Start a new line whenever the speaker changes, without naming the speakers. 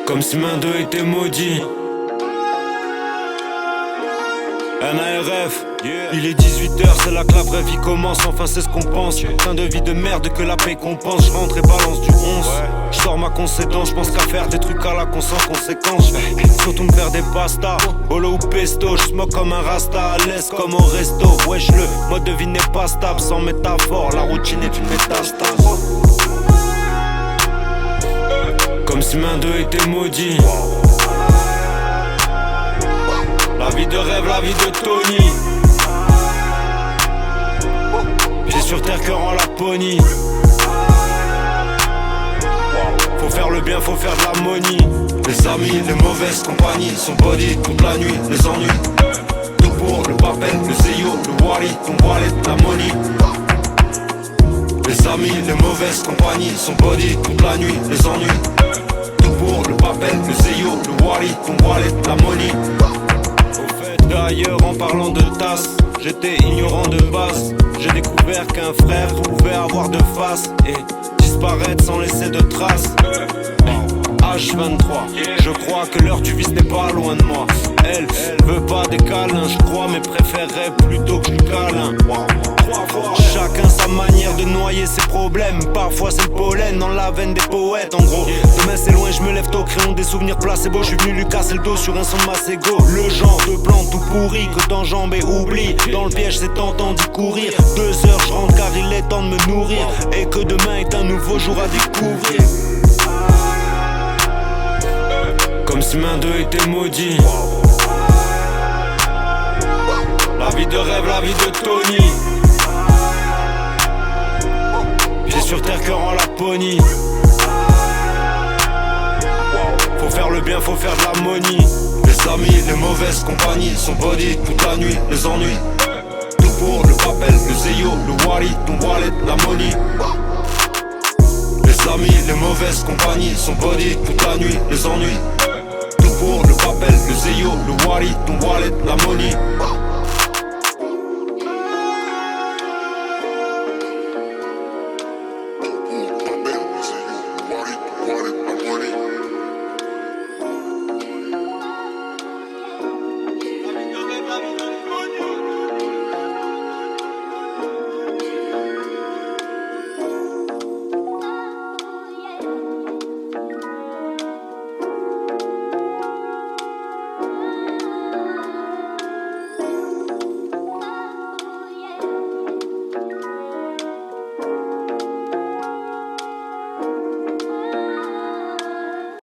Comme si main 2 était maudit. NARF, il est 18h, c'est là que la vraie vie commence. Enfin c'est ce qu'on pense. Fin de vie de merde que la paix compense. Je rentre et balance du 11. Je sors ma concédance, je pense qu'à faire des trucs à la con sans conséquence. Surtout me faire des pastas, bolo ou pesto. Je smoke comme un rasta, à l'aise comme au resto. Wesh, le mode de vie n'est pas stable. Sans métaphore, la routine est une métastase. Comme si main 2 était maudit. La vie de rêve, la vie de Tony. Pieds sur terre, cœur en Laponie. Faut faire le bien, faut faire de l'harmonie. Les amis, les mauvaises compagnies. Son body toute la nuit, les ennuis. Tout pour le papel, le Zeyo, le Wally, ton wallet, la money. Les amis, les mauvaises compagnies. Son body toute la nuit, les ennuis. Tout pour le papel, le Zeyo, le Wally, ton wallet, la money. D'ailleurs, en parlant de tasse, j'étais ignorant de base. J'ai découvert qu'un frère pouvait avoir de face et disparaître sans laisser de traces. H23, je crois que l'heure du vice n'est pas loin de moi. Elle veut pas des câlins, je crois, mais préférerait plutôt que je lui câlin. Chacun sa manière de noyer ses problèmes. Parfois c'est le pollen dans la veine des poètes. En gros, demain c'est loin, je me lève tôt, crayon des souvenirs placebo. Je suis venu lui casser le dos sur un son de Masego. Le genre de plan tout pourri que t'enjambes et oublie. Dans le piège c'est tentant d'y courir. 2 heures je rentre car il est temps de me nourrir. Et que demain est un nouveau jour à découvrir. Comme si main 2 était maudit. La vie de rêve, la vie de Tony. Pieds sur terre, cœur en Laponie. Faut faire le bien, faut faire de l'harmonie. Les amis, les mauvaises compagnies. Son body toute la nuit, les ennuis. Tout pour le papel, le Zeyo, le Wally, ton wallet, la money. Les amis, les mauvaises compagnies. Son body toute la nuit, les ennuis. Tout pour le papel, le Zeyo, le Wally, ton wallet, la money.